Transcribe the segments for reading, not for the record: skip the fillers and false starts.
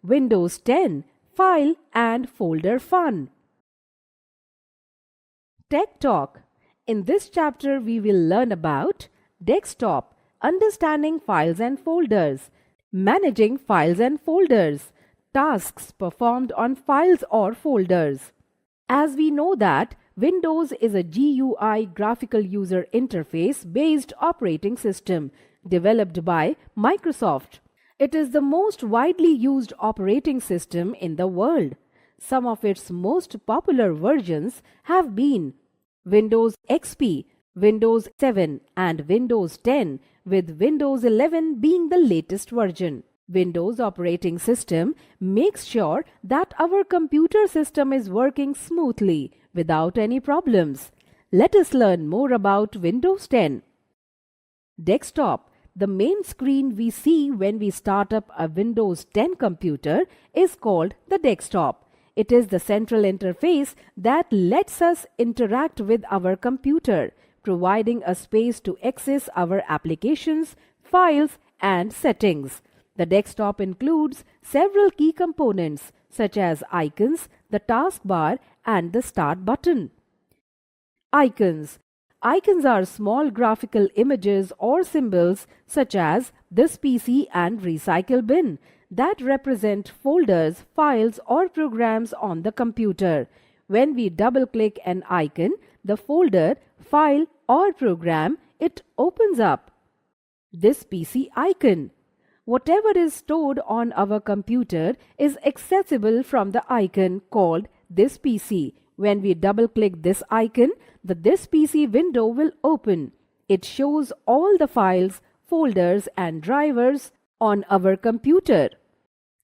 Windows 10 File and Folder Fun. Tech Talk. In this chapter, we will learn about desktop, understanding files and folders, managing files and folders, tasks performed on files or folders. As we know that Windows is a GUI graphical user interface based operating system developed by Microsoft. It is the most widely used operating system in the world. Some of its most popular versions have been Windows XP, Windows 7 and Windows 10, with Windows 11 being the latest version. Windows operating system makes sure that our computer system is working smoothly without any problems. Let us learn more about Windows 10. Desktop. The main screen we see when we start up a Windows 10 computer is called the desktop. It is the central interface that lets us interact with our computer, providing a space to access our applications, files, and settings. The desktop includes several key components such as icons, the taskbar, and the start button. Icons. Icons are small graphical images or symbols such as this PC and recycle bin that represent folders, files, or programs on the computer. When we double-click an icon, the folder, file, or program, it opens up. This PC icon. Whatever is stored on our computer is accessible from the icon called this PC. When we double-click this icon, the This PC window will open. It shows all the files, folders, and drivers on our computer.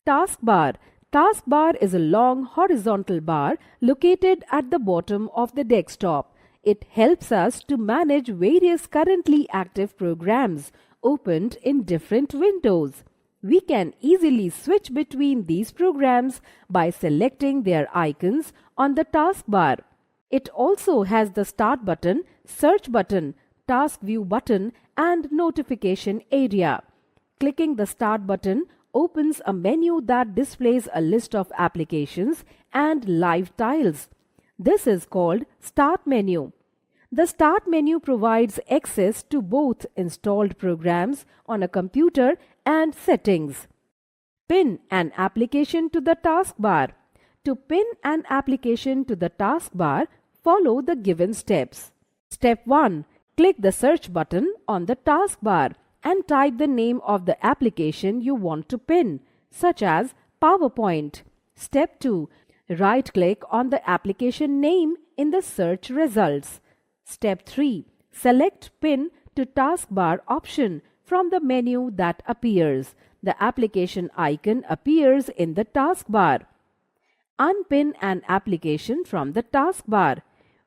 Taskbar. Taskbar is a long horizontal bar located at the bottom of the desktop. It helps us to manage various currently active programs opened in different windows. We can easily switch between these programs by selecting their icons on the taskbar. It also has the Start button, Search button, Task View button, and Notification area. Clicking the Start button opens a menu that displays a list of applications and live tiles. This is called Start menu. The Start menu provides access to both installed programs on a computer and settings. Pin an application to the taskbar. To pin an application to the taskbar, follow the given steps. Step 1. Click the search button on the taskbar and type the name of the application you want to pin, such as PowerPoint. Step 2. Right-click on the application name in the search results. Step 3. Select Pin to Taskbar option from the menu that appears. The application icon appears in the taskbar. Unpin an application from the taskbar.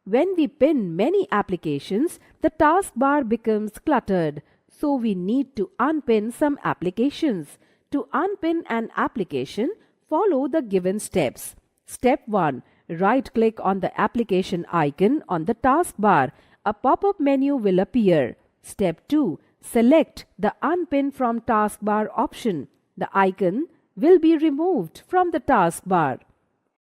When we pin many applications, the taskbar becomes cluttered, so we need to unpin some applications. To unpin an application, follow the given steps. Step 1. Right-click on the application icon on the taskbar. A pop-up menu will appear. Step 2. Select the Unpin from Taskbar option. The icon will be removed from the taskbar.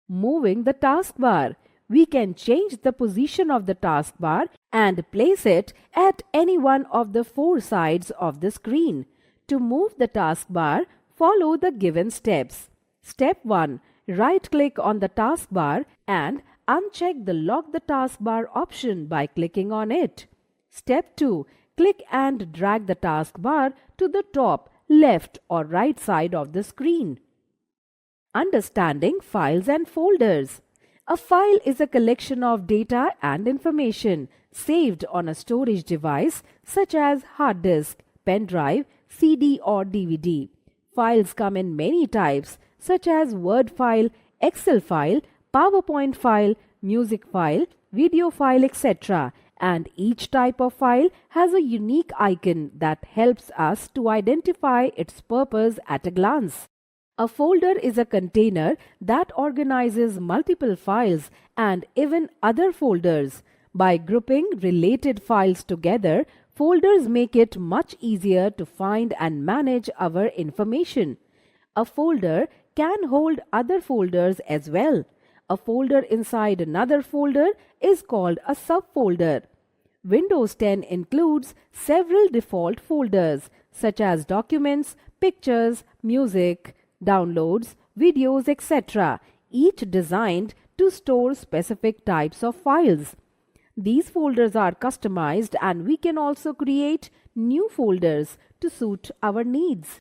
Moving the taskbar. We can change the position of the taskbar and place it at any one of the four sides of the screen. To move the taskbar, follow the given steps. Step 1. Right-click on the taskbar and uncheck the Lock the Taskbar option by clicking on it. Step 2. Click and drag the taskbar to the top, left or right side of the screen. Understanding files and folders. A file is a collection of data and information saved on a storage device such as hard disk, pen drive, CD or DVD. Files come in many types such as Word file, Excel file, PowerPoint file, music file, video file, etc. And each type of file has a unique icon that helps us to identify its purpose at a glance. A folder is a container that organizes multiple files and even other folders. By grouping related files together, folders make it much easier to find and manage our information. A folder can hold other folders as well. A folder inside another folder is called a subfolder. Windows 10 includes several default folders such as documents, pictures, music, downloads, videos, etc., each designed to store specific types of files. These folders are customized and we can also create new folders to suit our needs.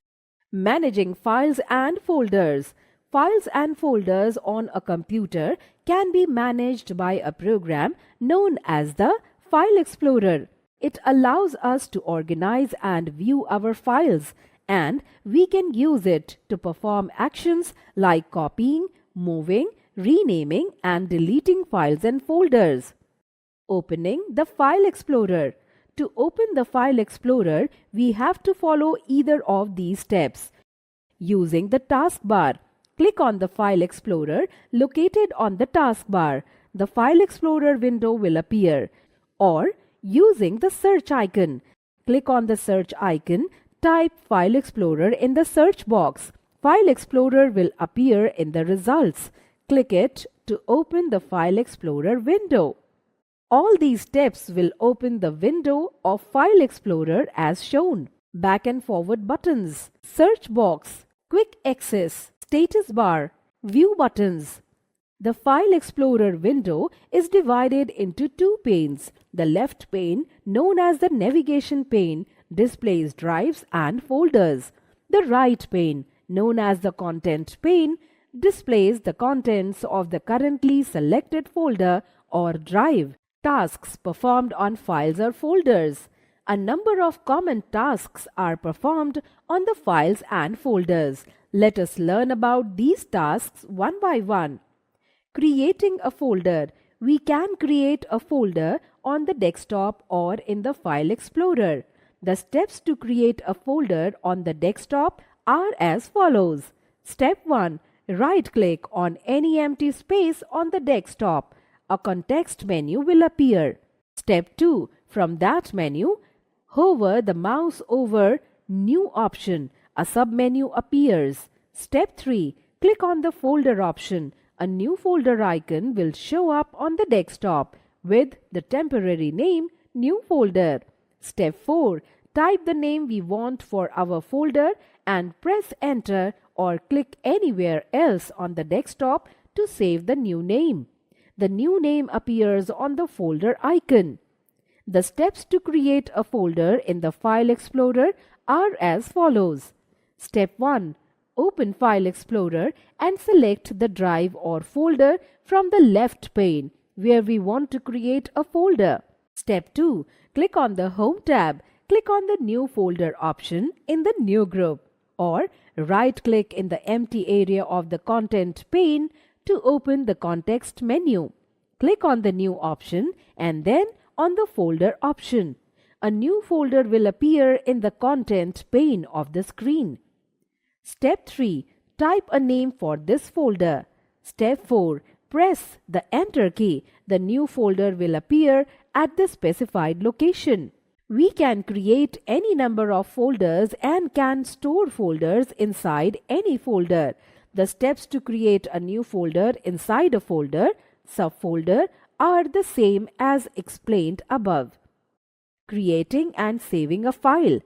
Managing files and folders. Files and folders on a computer can be managed by a program known as the File Explorer. It allows us to organize and view our files, and we can use it to perform actions like copying, moving, renaming, and deleting files and folders. Opening the File Explorer. To open the File Explorer, we have to follow either of these steps. Using the taskbar, click on the File Explorer located on the taskbar. The File Explorer window will appear. Or using the search icon, click on the search icon, type File Explorer in the search box. File Explorer will appear in the results. Click it to open the File Explorer window. All these steps will open the window of File Explorer as shown. Back and forward buttons, search box, quick access, status bar, view buttons. The File Explorer window is divided into two panes. The left pane, known as the navigation pane, displays drives and folders. The right pane, known as the content pane, displays the contents of the currently selected folder or drive. Tasks performed on files or folders. A number of common tasks are performed on the files and folders. Let us learn about these tasks one by one. Creating a folder. We can create a folder on the desktop or in the File Explorer. The steps to create a folder on the desktop are as follows. Step 1. Right-click on any empty space on the desktop. A context menu will appear. Step 2. From that menu, hover the mouse over New option. A submenu appears. Step 3. Click on the folder option. A new folder icon will show up on the desktop with the temporary name New Folder. Step 4. Type the name we want for our folder and press Enter or click anywhere else on the desktop to save the new name. The new name appears on the folder icon. The steps to create a folder in the File Explorer are as follows. Step 1. Open File Explorer and select the drive or folder from the left pane where we want to create a folder. Step 2. Click on the Home tab. Click on the New Folder option in the New group or right-click in the empty area of the Content pane to open the context menu. Click on the New option and then on the Folder option. A new folder will appear in the Content pane of the screen. Step 3. Type a name for this folder. Step 4. Press the Enter key. The new folder will appear at the specified location. We can create any number of folders and can store folders inside any folder. The steps to create a new folder inside a folder, subfolder, are the same as explained above. Creating and saving a file.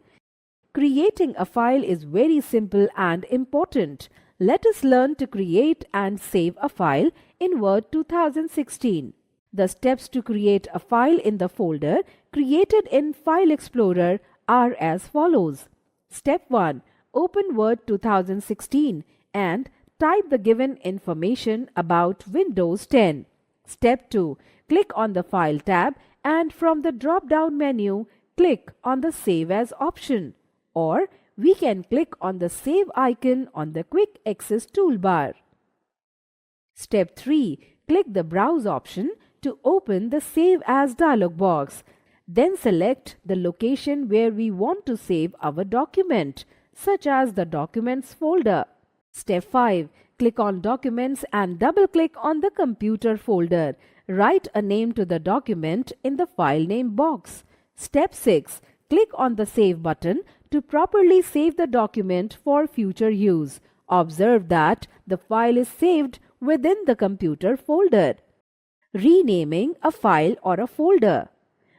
Creating a file is very simple and important. Let us learn to create and save a file in Word 2016. The steps to create a file in the folder created in File Explorer are as follows. Step 1. Open Word 2016 and type the given information about Windows 10. Step 2. Click on the File tab and from the drop-down menu, click on the Save As option. Or we can click on the Save icon on the Quick Access toolbar. Step 3. Click the Browse option to open the Save As dialog box. Then select the location where we want to save our document, such as the Documents folder. Step 5. Click on Documents and double-click on the Computer folder. Write a name to the document in the File Name box. Step 6. Click on the Save button to properly save the document for future use. Observe that the file is saved within the computer folder. Renaming a file or a folder.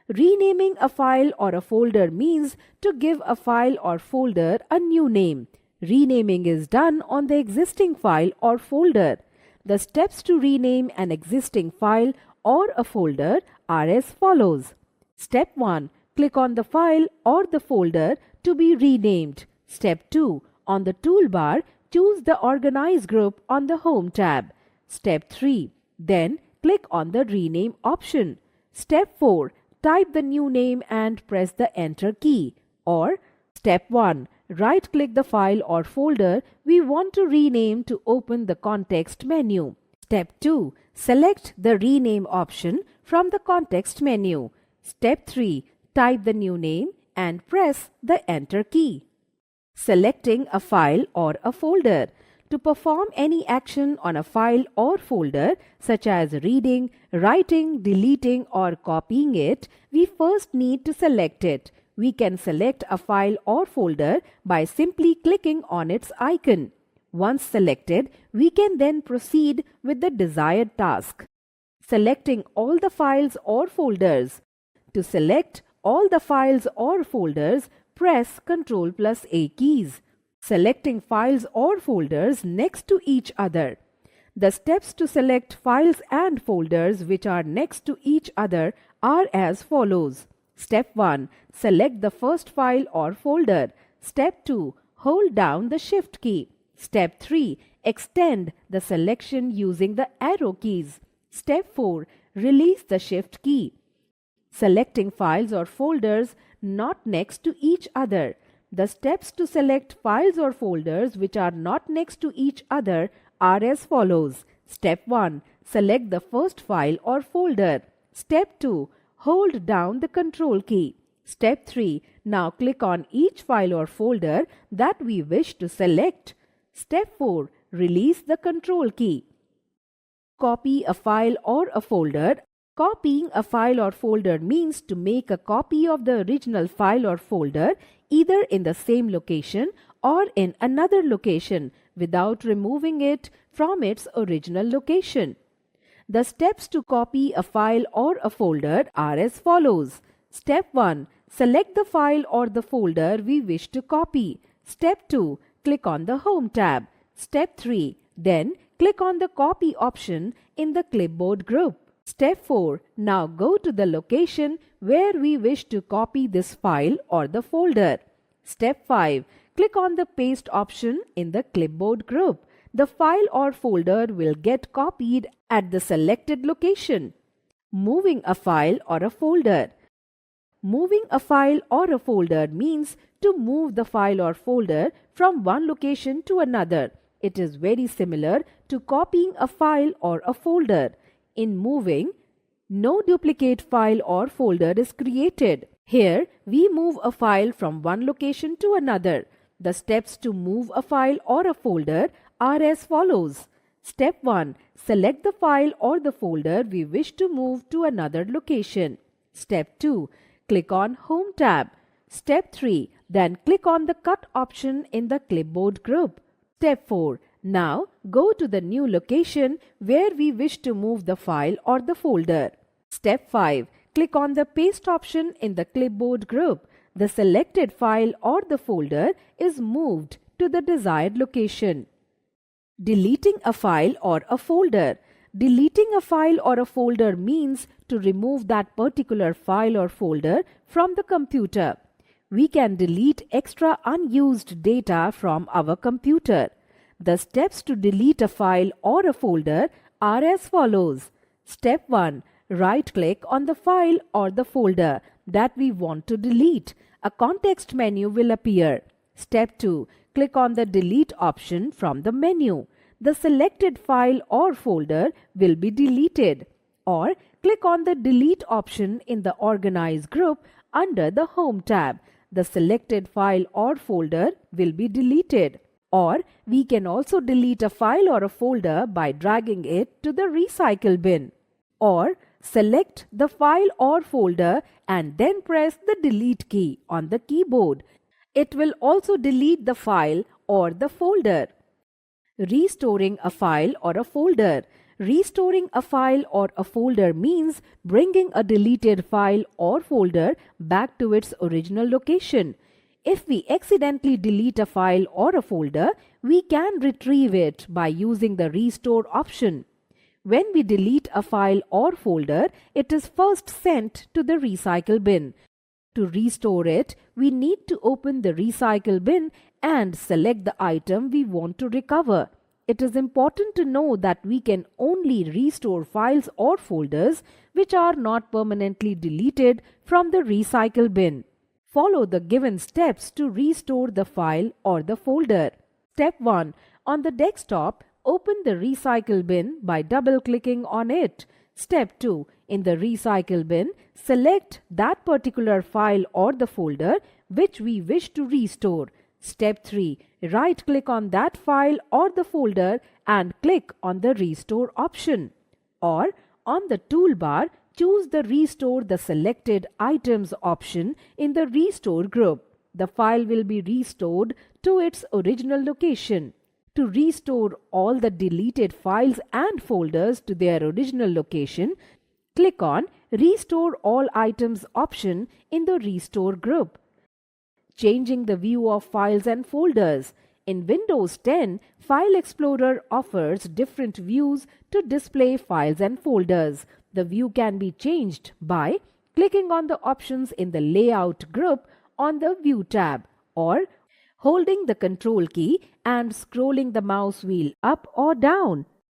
Renaming a file or a folder means to give a file or folder a new name. Renaming is done on the existing file or folder. The steps to rename an existing file or a folder are as follows. Step 1. Click on the file or the folder to be renamed. Step 2. On the toolbar, choose the Organize group on the Home tab. Step 3. Then click on the Rename option. Step 4. Type the new name and press the Enter key. Or Step 1. Right-click the file or folder we want to rename to open the context menu. Step 2. Select the Rename option from the context menu. Step 3. Type the new name and press the Enter key. Selecting a file or a folder. To perform any action on a file or folder, such as reading, writing, deleting, or copying it, we first need to select it. We can select a file or folder by simply clicking on its icon. Once selected, we can then proceed with the desired task. Selecting all the files or folders. To select all the files or folders, press Ctrl+A keys. Selecting files or folders next to each other. The steps to select files and folders which are next to each other are as follows. Step 1. Select the first file or folder. Step 2. Hold down the Shift key. Step 3. Extend the selection using the arrow keys. Step 4. Release the Shift key. Selecting files or folders not next to each other. The steps to select files or folders which are not next to each other are as follows. Step 1. Select the first file or folder. Step 2. Hold down the Control key. Step 3. Now click on each file or folder that we wish to select. Step 4. Release the Control key. Copy a file or a folder. Copying a file or folder means to make a copy of the original file or folder either in the same location or in another location without removing it from its original location. The steps to copy a file or a folder are as follows. Step 1. Select the file or the folder we wish to copy. Step 2. Click on the Home tab. Step 3. Then click on the Copy option in the Clipboard group. Step 4. Now go to the location where we wish to copy this file or the folder. Step 5. Click on the Paste option in the Clipboard group. The file or folder will get copied at the selected location. Moving a file or a folder. Moving a file or a folder means to move the file or folder from one location to another. It is very similar to copying a file or a folder. In moving, no duplicate file or folder is created. Here, we move a file from one location to another. The steps to move a file or a folder are as follows. Step 1. Select the file or the folder we wish to move to another location. Step 2. Click on Home tab. Step 3. Then click on the Cut option in the Clipboard group. Step 4. Now go to the new location where we wish to move the file or the folder. Step 5. Click on the Paste option in the Clipboard group. The selected file or the folder is moved to the desired location. Deleting a file or a folder. Deleting a file or a folder means to remove that particular file or folder from the computer. We can delete extra unused data from our computer. The steps to delete a file or a folder are as follows. Step 1. Right-click on the file or the folder that we want to delete. A context menu will appear. Step 2. Click on the Delete option from the menu. The selected file or folder will be deleted. Or click on the Delete option in the Organize group under the Home tab. The selected file or folder will be deleted. Or we can also delete a file or a folder by dragging it to the recycle bin. Or select the file or folder and then press the Delete key on the keyboard. It will also delete the file or the folder. Restoring a file or a folder. Restoring a file or a folder means bringing a deleted file or folder back to its original location. If we accidentally delete a file or a folder, we can retrieve it by using the restore option. When we delete a file or folder, it is first sent to the recycle bin. To restore it, we need to open the recycle bin and select the item we want to recover. It is important to know that we can only restore files or folders which are not permanently deleted from the recycle bin. Follow the given steps to restore the file or the folder. Step 1. On the desktop, open the recycle bin by double-clicking on it. Step 2. In the recycle bin, select that particular file or the folder which we wish to restore. Step 3. Right-click on that file or the folder and click on the Restore option. Or on the toolbar, choose the Restore the selected items option in the Restore group. The file will be restored to its original location. To restore all the deleted files and folders to their original location, click on Restore All Items option in the Restore group. Changing the view of files and folders. In Windows 10, File Explorer offers different views to display files and folders. The view can be changed by clicking on the options in the Layout group on the View tab, or holding the Control key and scrolling the mouse wheel up or down.